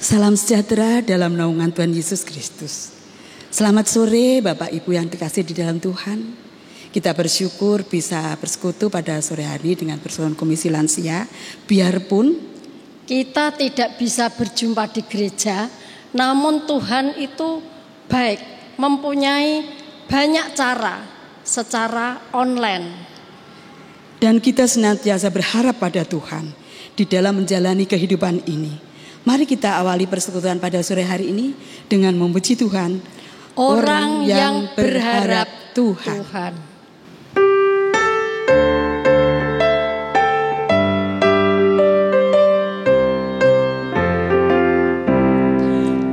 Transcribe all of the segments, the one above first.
Salam sejahtera dalam naungan Tuhan Yesus Kristus. Selamat sore Bapak Ibu yang dikasih di dalam Tuhan. Kita bersyukur bisa bersekutu pada sore hari dengan Persekutuan Komisi Lansia. Biarpun kita tidak bisa berjumpa di gereja, namun Tuhan itu baik, mempunyai banyak cara secara online. Dan kita senantiasa berharap pada Tuhan di dalam menjalani kehidupan ini. Mari kita awali persekutuan pada sore hari ini dengan memuji Tuhan. Orang yang berharap Tuhan.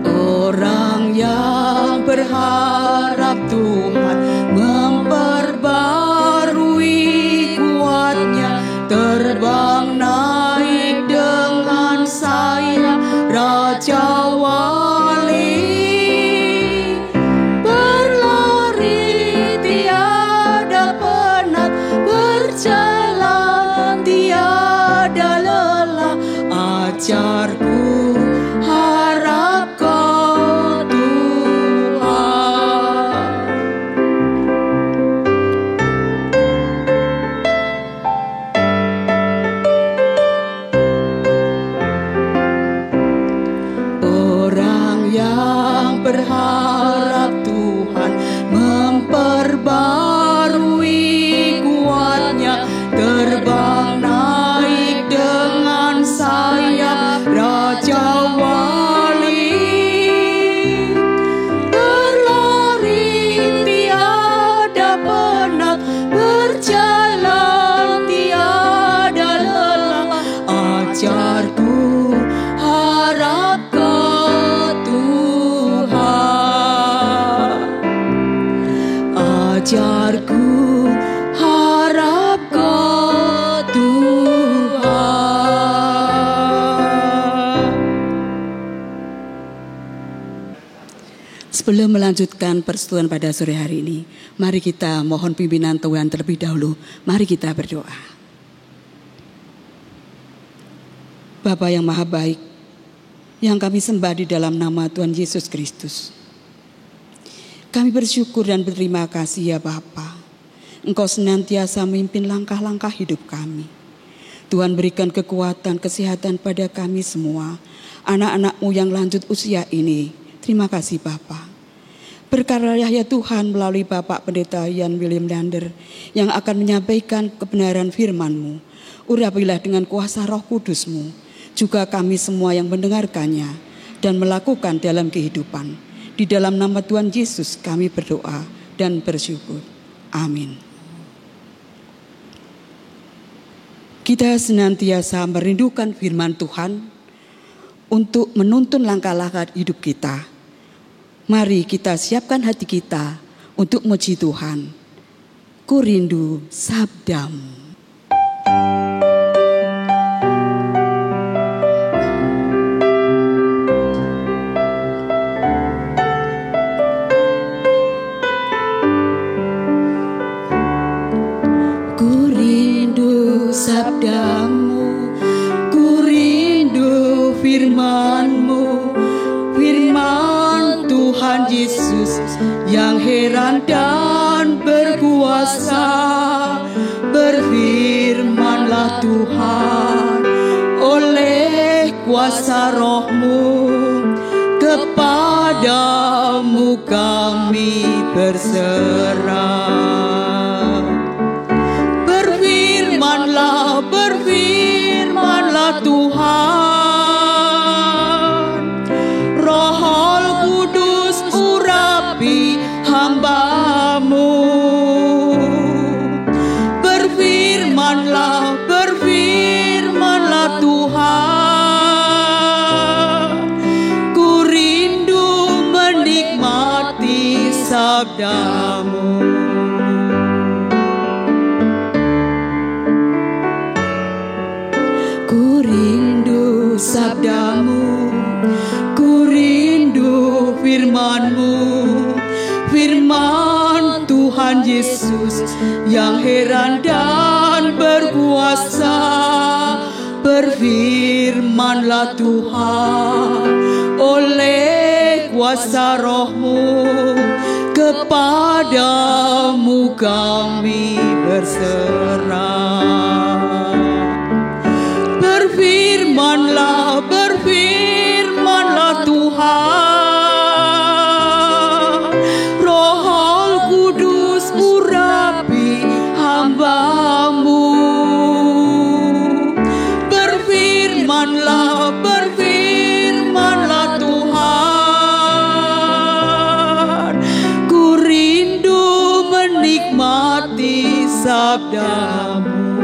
Orang yang berharap Tuhan memperbarui kuatnya, terbang naik dengan sayap Raja Wali, berlari tiada penat, berjalan tiada lelah. Ajarku harap Kau Tuhan. Orang yang berharap Tuhan memperbarui kuatnya, terbang naik dengan sayap Raja Wali, berlari tiada penat, berjalan tiada lelah. Ajarku harap Kau Tuhan. Ajarku harap Kau Tuhan. Sebelum melanjutkan persekutuan pada sore hari ini, mari kita mohon pimpinan Tuhan terlebih dahulu. Mari kita berdoa. Bapa yang maha baik, yang kami sembah di dalam nama Tuhan Yesus Kristus, kami bersyukur dan berterima kasih ya Bapa. Engkau senantiasa memimpin langkah-langkah hidup kami. Tuhan berikan kekuatan, kesehatan pada kami semua, anak-anak-Mu yang lanjut usia ini. Terima kasih Bapa. Berkaryalah ya Tuhan melalui Bapak Pendeta Ian William Lander yang akan menyampaikan kebenaran firman-Mu. Urapilah dengan kuasa Roh Kudus-Mu juga kami semua yang mendengarkannya dan melakukan dalam kehidupan. Di dalam nama Tuhan Yesus kami berdoa dan bersyukur. Amin. Kita senantiasa merindukan firman Tuhan untuk menuntun langkah-langkah hidup kita. Mari kita siapkan hati kita untuk memuji Tuhan. Ku rindu sabdamu. Sabdamu, ku rindu firman-Mu, firman Tuhan Yesus yang heran dan berkuasa. Berfirmanlah Tuhan oleh kuasa Roh-Mu, kepadamu kami berserah. Berfirmanlah Tuhan, Roh Kudus urapi hamba-Mu. Berfirmanlah Tuhan, ku rindu menikmati sabda-Mu. Ku rindu sabda-Mu, ku rindu firman-Mu, firman Tuhan Yesus yang heran dan berkuasa. Berfirmanlah Tuhan oleh kuasa Roh-Mu, kepadamu kami berserah. Berfirmanlah Tuhan, Roh Kudus urapi hamba-Mu. Berfirmanlah Tuhan, ku rindu menikmati sabda-Mu.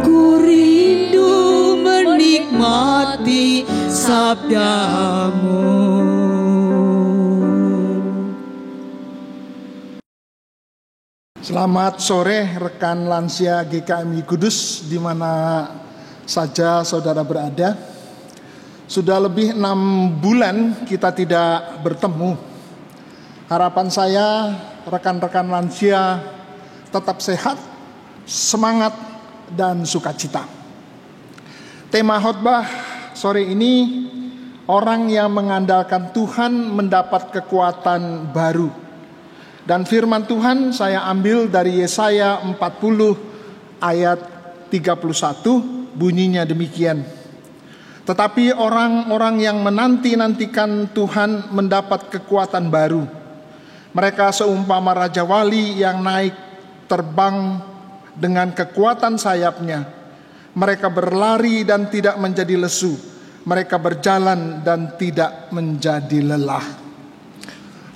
Ku rindu menikmati sabda-Mu. Selamat sore rekan lansia GKMI Kudus di mana saja saudara berada. Sudah lebih 6 bulan kita tidak bertemu. Harapan saya rekan-rekan lansia tetap sehat, semangat, dan sukacita. Tema khotbah sore ini, orang yang mengandalkan Tuhan mendapat kekuatan baru. Dan firman Tuhan saya ambil dari Yesaya 40 ayat 31, bunyinya demikian. Tetapi orang-orang yang menanti-nantikan Tuhan mendapat kekuatan baru. Mereka seumpama raja wali yang naik terbang dengan kekuatan sayapnya. Mereka berlari dan tidak menjadi lesu. Mereka berjalan dan tidak menjadi lelah.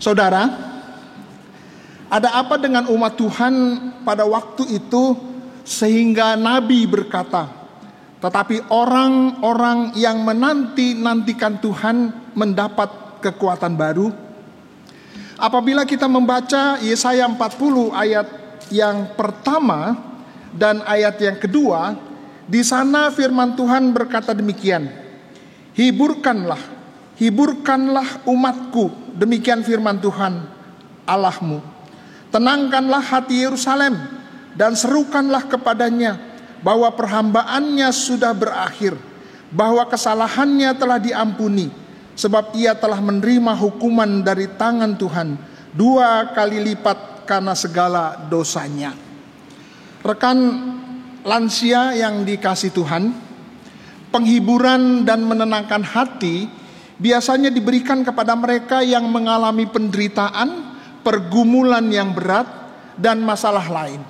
Saudara, ada apa dengan umat Tuhan pada waktu itu sehingga Nabi berkata, tetapi orang-orang yang menanti-nantikan Tuhan mendapat kekuatan baru? Apabila kita membaca Yesaya 40 ayat yang pertama dan ayat yang kedua, di sana firman Tuhan berkata demikian, hiburkanlah umatku, demikian firman Tuhan Allahmu. Tenangkanlah hati Yerusalem dan serukanlah kepadanya bahwa perhambaannya sudah berakhir, bahwa kesalahannya telah diampuni, sebab ia telah menerima hukuman dari tangan Tuhan 2 kali lipat karena segala dosanya. Rekan lansia yang dikasih Tuhan, penghiburan dan menenangkan hati biasanya diberikan kepada mereka yang mengalami penderitaan, pergumulan yang berat, dan masalah lain.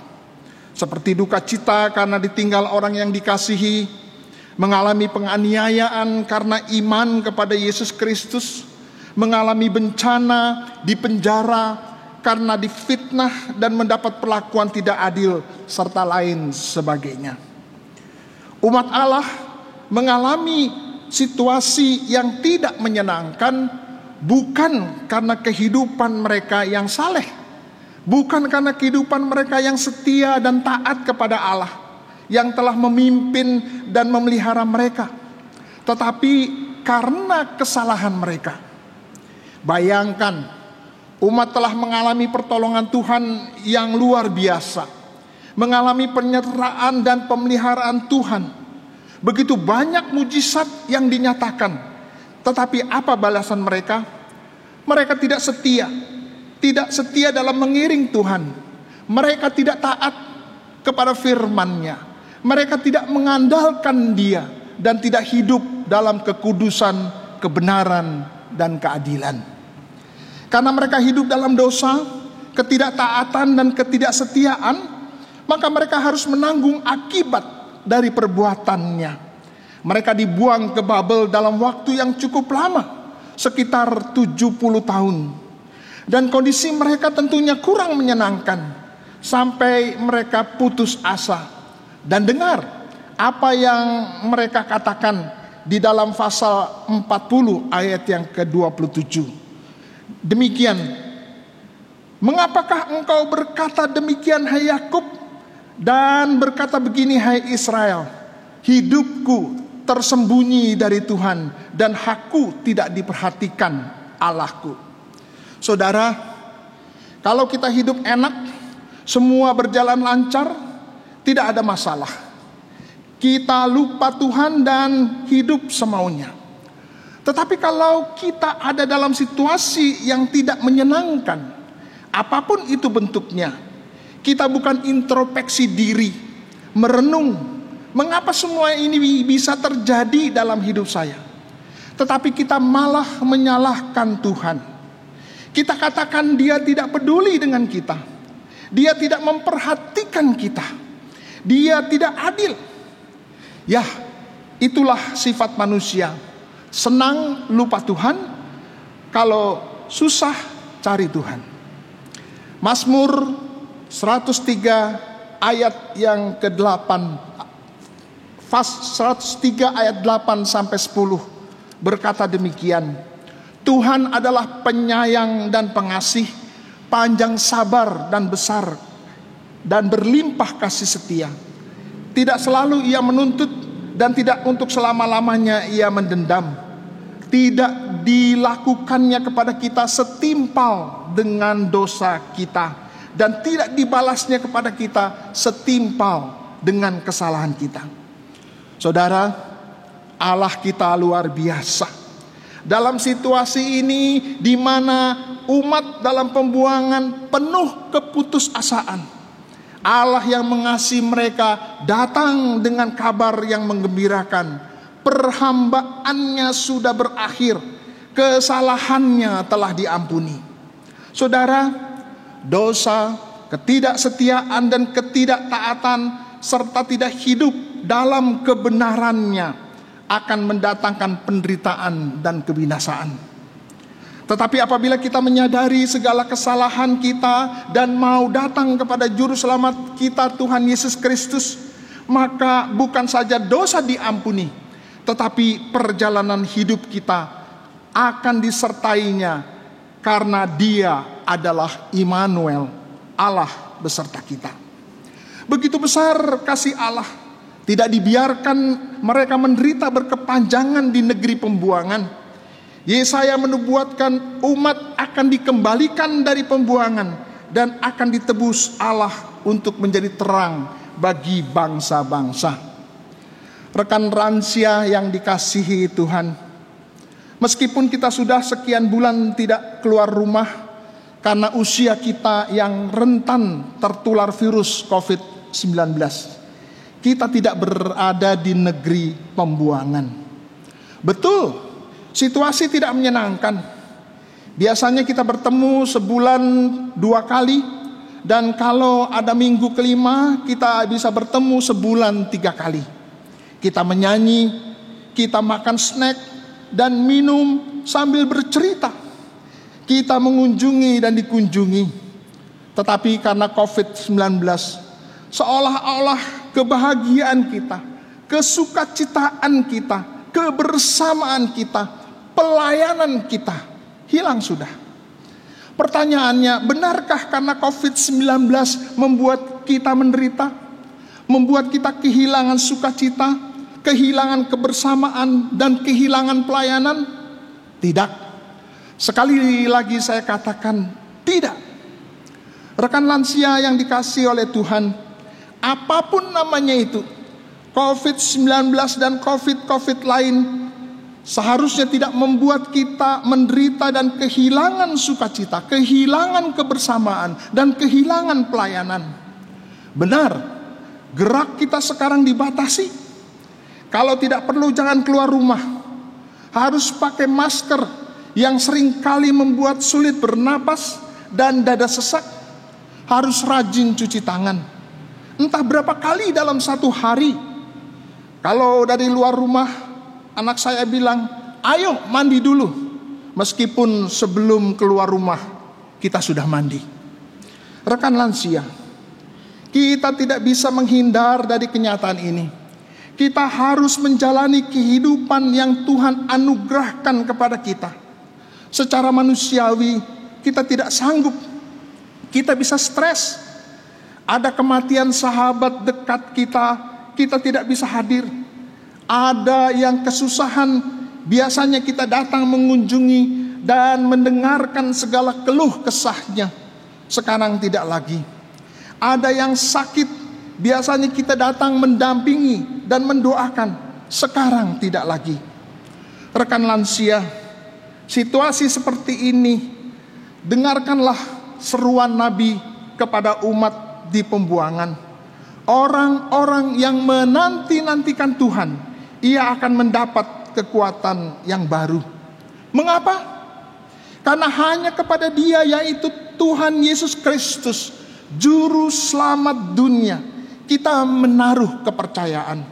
Seperti duka cita karena ditinggal orang yang dikasihi, mengalami penganiayaan karena iman kepada Yesus Kristus, mengalami bencana, dipenjara karena difitnah dan mendapat perlakuan tidak adil, serta lain sebagainya. Umat Allah mengalami situasi yang tidak menyenangkan bukan karena kehidupan mereka yang saleh, bukan karena kehidupan mereka yang setia dan taat kepada Allah yang telah memimpin dan memelihara mereka, tetapi karena kesalahan mereka. Bayangkan, umat telah mengalami pertolongan Tuhan yang luar biasa, mengalami penyertaan dan pemeliharaan Tuhan. Begitu banyak mujizat yang dinyatakan, tetapi apa balasan mereka? Mereka tidak setia dalam mengiring Tuhan. Mereka tidak taat kepada firman-Nya. Mereka tidak mengandalkan Dia dan tidak hidup dalam kekudusan, kebenaran, dan keadilan. Karena mereka hidup dalam dosa, ketidaktaatan, dan ketidaksetiaan, maka mereka harus menanggung akibat dari perbuatannya. Mereka dibuang ke Babel dalam waktu yang cukup lama, sekitar 70 tahun. Dan kondisi mereka tentunya kurang menyenangkan, sampai mereka putus asa. Dan dengar apa yang mereka katakan di dalam pasal 40 ayat yang ke-27. Demikian, mengapakah engkau berkata demikian hai Yakub, dan berkata begini hai Israel, hidupku tersembunyi dari Tuhan dan hakku tidak diperhatikan Allahku. Saudara, kalau kita hidup enak, semua berjalan lancar, tidak ada masalah. Kita lupa Tuhan dan hidup semaunya. Tetapi kalau kita ada dalam situasi yang tidak menyenangkan, apapun itu bentuknya, kita bukan introspeksi diri, merenung, mengapa semua ini bisa terjadi dalam hidup saya, tetapi kita malah menyalahkan Tuhan. Kita katakan Dia tidak peduli dengan kita, Dia tidak memperhatikan kita, Dia tidak adil. Ya, itulah sifat manusia. Senang lupa Tuhan, kalau susah cari Tuhan. Mazmur 103 ayat yang ke-8, Fas 103 ayat 8 sampai 10 berkata demikian. Tuhan adalah penyayang dan pengasih, panjang sabar dan besar, dan berlimpah kasih setia. Tidak selalu Ia menuntut, dan tidak untuk selama-lamanya Ia mendendam. Tidak dilakukannya kepada kita setimpal dengan dosa kita, dan tidak dibalasnya kepada kita setimpal dengan kesalahan kita. Saudara, Allah kita luar biasa. Dalam situasi ini di mana umat dalam pembuangan penuh keputusasaan, Allah yang mengasihi mereka datang dengan kabar yang menggembirakan. Perhambaannya sudah berakhir, kesalahannya telah diampuni. Saudara, dosa, ketidaksetiaan dan ketidaktaatan serta tidak hidup dalam kebenarannya akan mendatangkan penderitaan dan kebinasaan. Tetapi apabila kita menyadari segala kesalahan kita dan mau datang kepada Juru Selamat kita Tuhan Yesus Kristus, maka bukan saja dosa diampuni, tetapi perjalanan hidup kita akan disertainya, karena Dia adalah Immanuel, Allah beserta kita. Begitu besar kasih Allah, tidak dibiarkan mereka menderita berkepanjangan di negeri pembuangan. Yesaya menubuatkan umat akan dikembalikan dari pembuangan dan akan ditebus Allah untuk menjadi terang bagi bangsa-bangsa. Rekan ransia yang dikasihi Tuhan, meskipun kita sudah sekian bulan tidak keluar rumah karena usia kita yang rentan tertular virus COVID-19, kita tidak berada di negeri pembuangan. Betul, situasi tidak menyenangkan. Biasanya kita bertemu sebulan 2 kali, dan kalau ada minggu kelima kita bisa bertemu sebulan 3 kali. Kita menyanyi, kita makan snack dan minum sambil bercerita. Kita mengunjungi dan dikunjungi. Tetapi karena COVID-19, seolah-olah kebahagiaan kita, kesukacitaan kita, kebersamaan kita, pelayanan kita hilang sudah. Pertanyaannya, benarkah karena COVID-19 membuat kita menderita? Membuat kita kehilangan sukacita, kehilangan kebersamaan, dan kehilangan pelayanan? Tidak. Sekali lagi saya katakan, tidak. Rekan lansia yang dikasihi oleh Tuhan, apapun namanya itu, COVID-19 dan COVID lain, seharusnya tidak membuat kita menderita dan kehilangan sukacita, kehilangan kebersamaan, dan kehilangan pelayanan. Benar, gerak kita sekarang dibatasi. Kalau tidak perlu jangan keluar rumah. Harus pakai masker yang seringkali membuat sulit bernapas dan dada sesak. Harus rajin cuci tangan. Entah berapa kali dalam satu hari. Kalau dari luar rumah, anak saya bilang, ayo mandi dulu. Meskipun sebelum keluar rumah kita sudah mandi. Rekan lansia, kita tidak bisa menghindar dari kenyataan ini. Kita harus menjalani kehidupan yang Tuhan anugerahkan kepada kita. Secara manusiawi kita tidak sanggup. Kita bisa stres. Ada kematian sahabat dekat kita, kita tidak bisa hadir. Ada yang kesusahan, biasanya kita datang mengunjungi dan mendengarkan segala keluh kesahnya. Sekarang tidak lagi. Ada yang sakit, biasanya kita datang mendampingi dan mendoakan. Sekarang tidak lagi. Rekan lansia, situasi seperti ini, dengarkanlah seruan Nabi kepada umat di pembuangan. Orang-orang yang menanti-nantikan Tuhan, ia akan mendapat kekuatan yang baru. Mengapa? Karena hanya kepada Dia, yaitu Tuhan Yesus Kristus, Juru Selamat dunia, kita menaruh kepercayaan.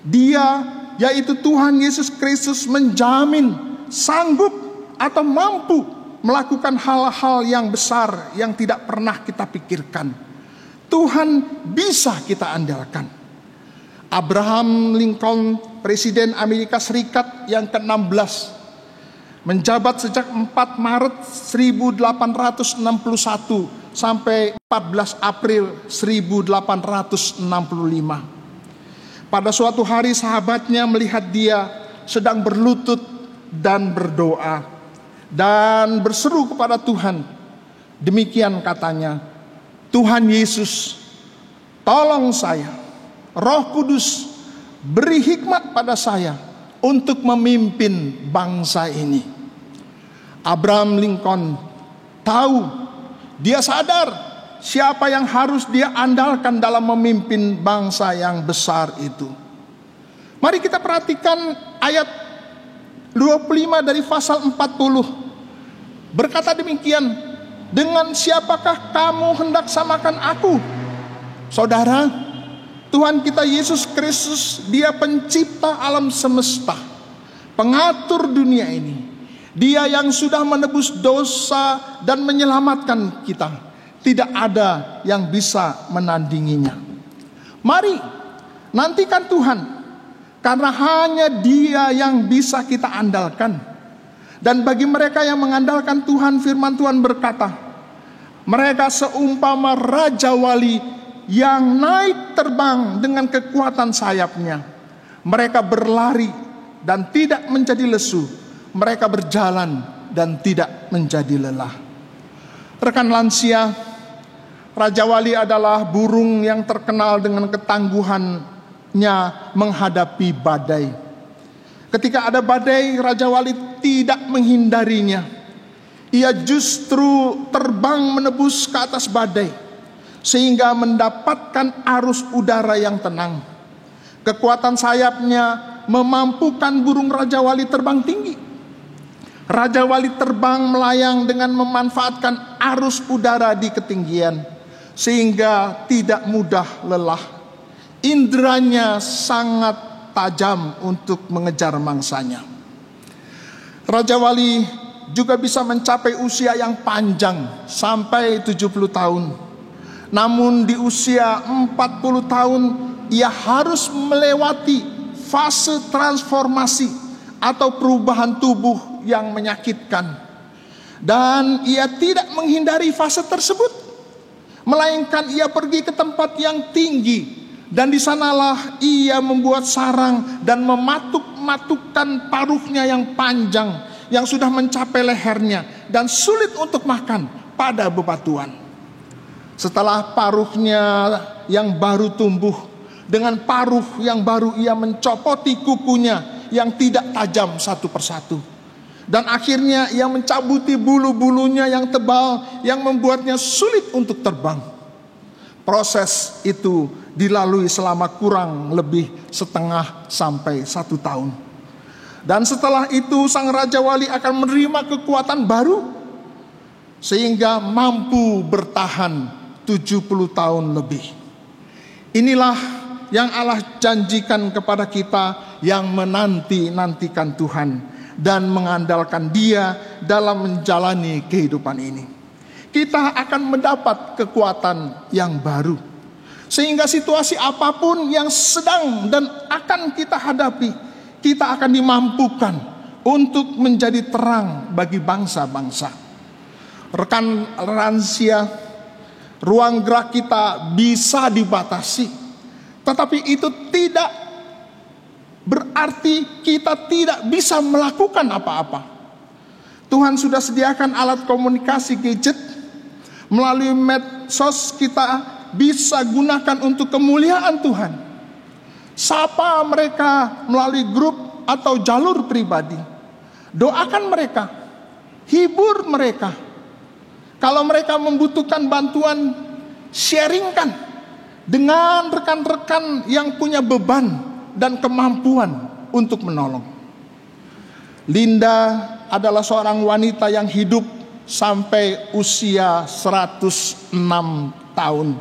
Dia, yaitu Tuhan Yesus Kristus, menjamin sanggup atau mampu melakukan hal-hal yang besar yang tidak pernah kita pikirkan. Tuhan bisa kita andalkan. Abraham Lincoln, Presiden Amerika Serikat yang ke-16, menjabat sejak 4 Maret 1861 sampai 14 April 1865. Pada suatu hari sahabatnya melihat dia sedang berlutut dan berdoa dan berseru kepada Tuhan. Demikian katanya, "Tuhan Yesus, tolong saya. Roh Kudus, beri hikmat pada saya untuk memimpin bangsa ini." Abraham Lincoln tahu, dia sadar siapa yang harus dia andalkan dalam memimpin bangsa yang besar itu. Mari kita perhatikan ayat 25 dari pasal 40. Berkata demikian, "Dengan siapakah kamu hendak samakan aku?" Saudara, Tuhan kita Yesus Kristus, Dia pencipta alam semesta, pengatur dunia ini. Dia yang sudah menebus dosa dan menyelamatkan kita. Tidak ada yang bisa menandinginya. Mari nantikan Tuhan, karena hanya Dia yang bisa kita andalkan. Dan bagi mereka yang mengandalkan Tuhan, firman Tuhan berkata, mereka seumpama raja wali yang naik terbang dengan kekuatan sayapnya. Mereka berlari dan tidak menjadi lesu. Mereka berjalan dan tidak menjadi lelah. Rekan lansia, Raja Wali adalah burung yang terkenal dengan ketangguhannya menghadapi badai. Ketika ada badai, Raja Wali tidak menghindarinya. Ia justru terbang menebus ke atas badai, sehingga mendapatkan arus udara yang tenang. Kekuatan sayapnya memampukan burung Raja Wali terbang tinggi. Raja Wali terbang melayang dengan memanfaatkan arus udara di ketinggian, sehingga tidak mudah lelah. Indranya sangat tajam untuk mengejar mangsanya. Raja Wali juga bisa mencapai usia yang panjang sampai 70 tahun. Namun di usia 40 tahun ia harus melewati fase transformasi atau perubahan tubuh yang menyakitkan. Dan ia tidak menghindari fase tersebut, melainkan ia pergi ke tempat yang tinggi. Dan di sanalah ia membuat sarang dan mematuk-matukkan paruhnya yang panjang, yang sudah mencapai lehernya dan sulit untuk makan pada bebatuan. Setelah paruhnya yang baru tumbuh, dengan paruh yang baru ia mencopoti kukunya yang tidak tajam satu persatu. Dan akhirnya ia mencabuti bulu-bulunya yang tebal yang membuatnya sulit untuk terbang. Proses itu dilalui selama kurang lebih setengah sampai 1 tahun. Dan setelah itu sang Raja Wali akan menerima kekuatan baru, sehingga mampu bertahan 70 tahun lebih. Inilah yang Allah janjikan kepada kita yang menanti-nantikan Tuhan dan mengandalkan Dia dalam menjalani kehidupan ini. Kita akan mendapat kekuatan yang baru, sehingga situasi apapun yang sedang dan akan kita hadapi, kita akan dimampukan untuk menjadi terang bagi bangsa-bangsa. Rekan lansia, ruang gerak kita bisa dibatasi, tetapi itu tidak berarti kita tidak bisa melakukan apa-apa. Tuhan sudah sediakan alat komunikasi gadget. Melalui medsos kita bisa gunakan untuk kemuliaan Tuhan. Sapa mereka melalui grup atau jalur pribadi. Doakan mereka, hibur mereka. Kalau mereka membutuhkan bantuan, sharingkan dengan rekan-rekan yang punya beban dan kemampuan untuk menolong. Linda adalah seorang wanita yang hidup sampai usia 106 tahun.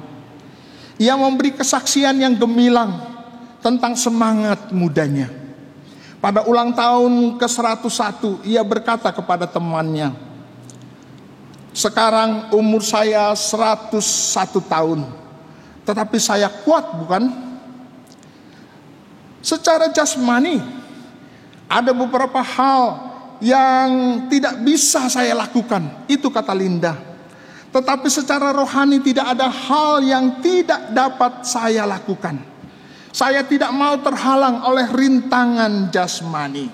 Ia memberi kesaksian yang gemilang tentang semangat mudanya. Pada ulang tahun ke-101, ia berkata kepada temannya, "Sekarang umur saya 101 tahun, tetapi saya kuat, bukan? Secara jasmani, ada beberapa hal yang tidak bisa saya lakukan," itu kata Linda. "Tetapi secara rohani tidak ada hal yang tidak dapat saya lakukan. Saya tidak mau terhalang oleh rintangan jasmani."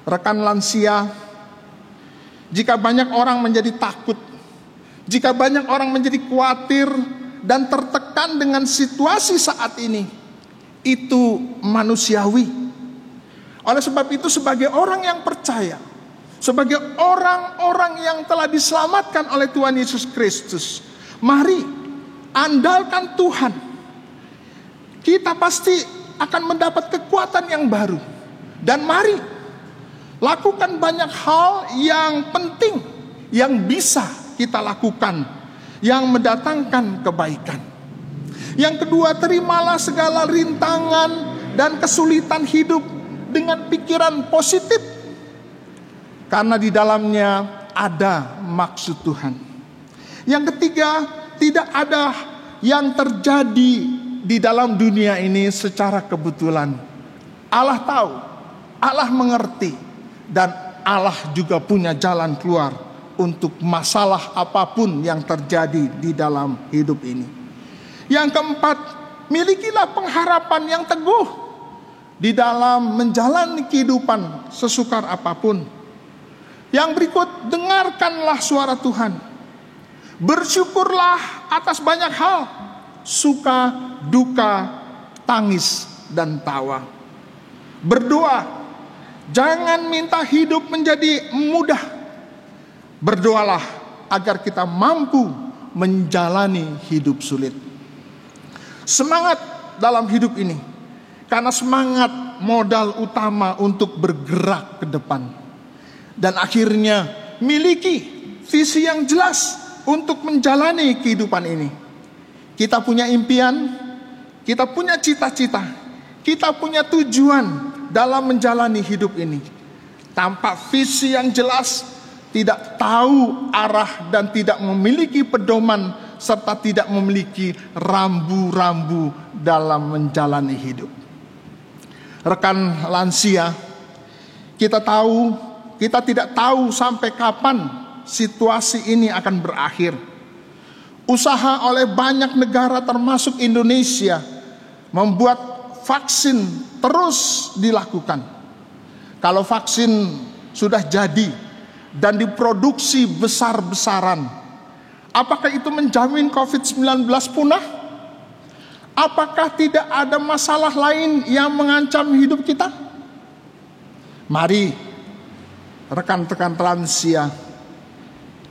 Rekan lansia, jika banyak orang menjadi takut, jika banyak orang menjadi khawatir dan tertekan dengan situasi saat ini, itu manusiawi. Oleh sebab itu, sebagai orang yang percaya, sebagai orang-orang yang telah diselamatkan oleh Tuhan Yesus Kristus, mari andalkan Tuhan. Kita pasti akan mendapat kekuatan yang baru. Dan mari lakukan banyak hal yang penting yang bisa kita lakukan, yang mendatangkan kebaikan. Yang kedua, terimalah segala rintangan dan kesulitan hidup dengan pikiran positif, karena di dalamnya ada maksud Tuhan. Yang ketiga, tidak ada yang terjadi di dalam dunia ini secara kebetulan. Allah tahu, Allah mengerti, dan Allah juga punya jalan keluar untuk masalah apapun yang terjadi di dalam hidup ini. Yang keempat, milikilah pengharapan yang teguh di dalam menjalani kehidupan sesukar apapun. Yang berikut, dengarkanlah suara Tuhan. Bersyukurlah atas banyak hal, suka, duka, tangis, dan tawa. Berdoa, jangan minta hidup menjadi mudah. Berdoalah agar kita mampu menjalani hidup sulit. Semangat dalam hidup ini, karena semangat modal utama untuk bergerak ke depan. Dan akhirnya miliki visi yang jelas untuk menjalani kehidupan ini. Kita punya impian, kita punya cita-cita, kita punya tujuan dalam menjalani hidup ini. Tanpa visi yang jelas, tidak tahu arah dan tidak memiliki pedoman, serta tidak memiliki rambu-rambu dalam menjalani hidup. Rekan lansia, kita tidak tahu sampai kapan situasi ini akan berakhir. Usaha oleh banyak negara termasuk Indonesia membuat vaksin terus dilakukan. Kalau vaksin sudah jadi dan diproduksi besar-besaran, apakah itu menjamin COVID-19 punah? Apakah tidak ada masalah lain yang mengancam hidup kita? Mari rekan-rekan lansia,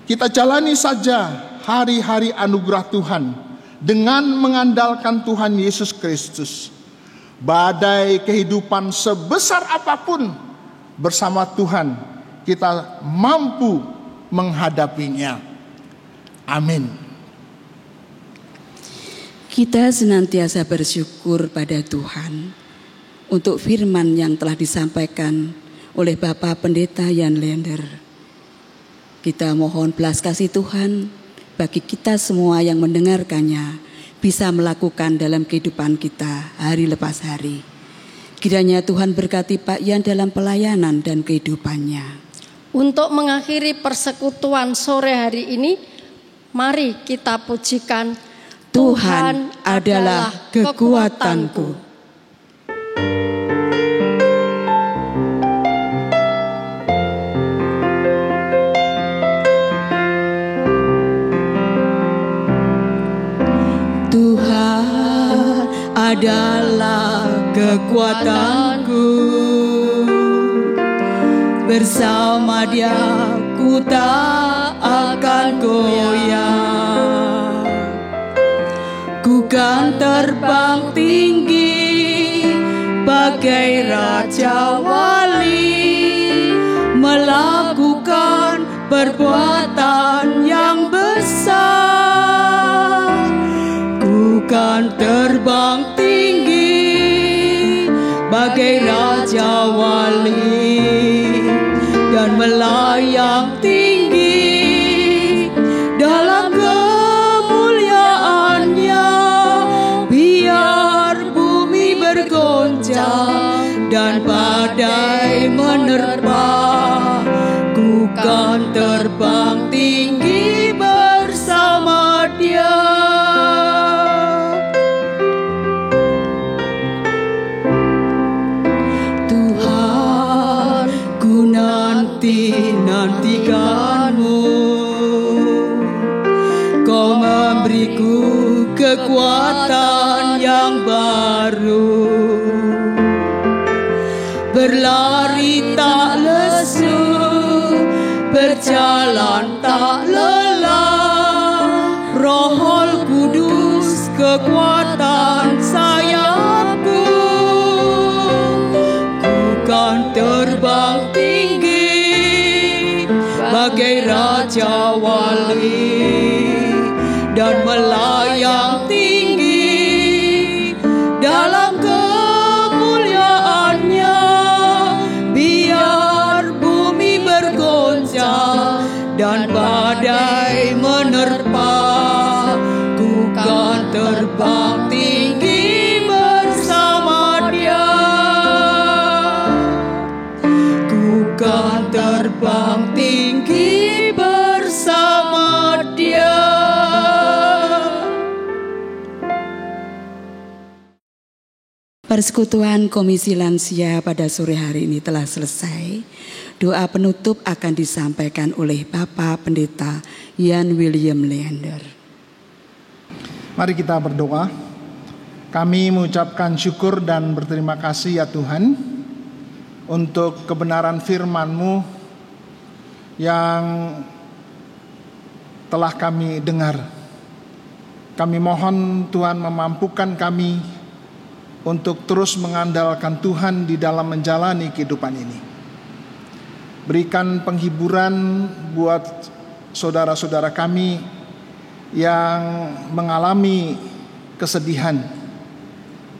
kita jalani saja hari-hari anugerah Tuhan dengan mengandalkan Tuhan Yesus Kristus. Badai kehidupan sebesar apapun, bersama Tuhan kita mampu menghadapinya. Amin. Kita senantiasa bersyukur pada Tuhan untuk firman yang telah disampaikan oleh Bapak Pendeta Jan Lender. Kita mohon belas kasih Tuhan bagi kita semua yang mendengarkannya bisa melakukan dalam kehidupan kita hari lepas hari. Kiranya Tuhan berkati Pak Jan dalam pelayanan dan kehidupannya. Untuk mengakhiri persekutuan sore hari ini, mari kita pujikan Tuhan adalah kekuatanku. adalah kekuatanku. Bersama Dia ku tak akan goyah. Ku kan terbang tinggi bagai Raja Wali, melakukan perbuatan yang besar. Ku kan terbang tinggi bagai Raja Wali dan melayang tinggi dalam kemuliaannya. Biar bumi bergoncang dan badai menerpa, ku kan terbang tinggi bersama Dia. Tuhan, ku nantikanmu. Kau memberiku kekuatan yang baru, berlari tak lesu, berjalan tak lelah. Roh Kudus kekuatan sayapku. Ku kan terbang tinggi bagai Raja Wali dan melayang tinggi dalam kemuliaannya. Biar bumi bergoncang dan badai menerpa, ku kan terbang tinggi bersama Dia. Ku kan terbang tinggi bersama Dia. Persekutuan Komisi Lansia pada sore hari ini telah selesai. Doa penutup akan disampaikan oleh Bapak Pendeta Ian William Leander. Mari kita berdoa. Kami mengucapkan syukur dan berterima kasih ya Tuhan untuk kebenaran firman-Mu yang telah kami dengar. Kami mohon Tuhan memampukan kami untuk terus mengandalkan Tuhan di dalam menjalani kehidupan ini. Berikan penghiburan buat saudara-saudara kami yang mengalami kesedihan.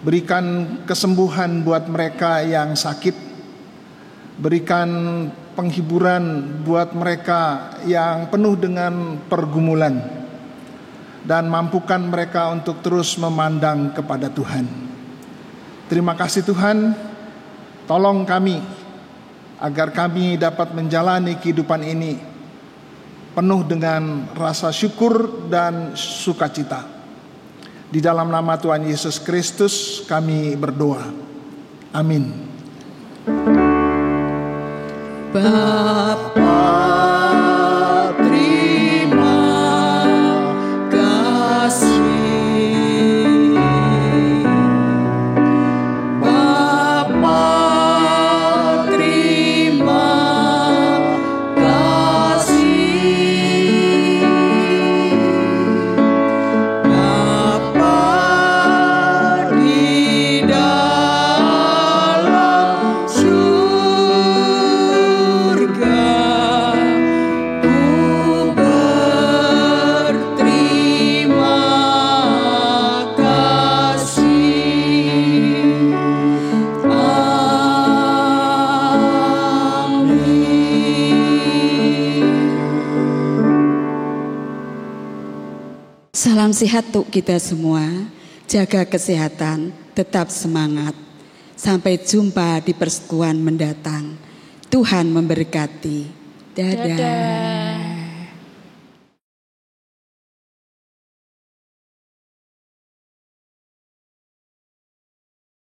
Berikan kesembuhan buat mereka yang sakit. Berikan penghiburan buat mereka yang penuh dengan pergumulan. Dan mampukan mereka untuk terus memandang kepada Tuhan. Terima kasih Tuhan, tolong kami agar kami dapat menjalani kehidupan ini penuh dengan rasa syukur dan sukacita. Di dalam nama Tuhan Yesus Kristus kami berdoa. Amin. Bapa, terima kasih. Salam sehat untuk kita semua, jaga kesehatan, tetap semangat. Sampai jumpa di persekutuan mendatang. Tuhan memberkati. Dadah.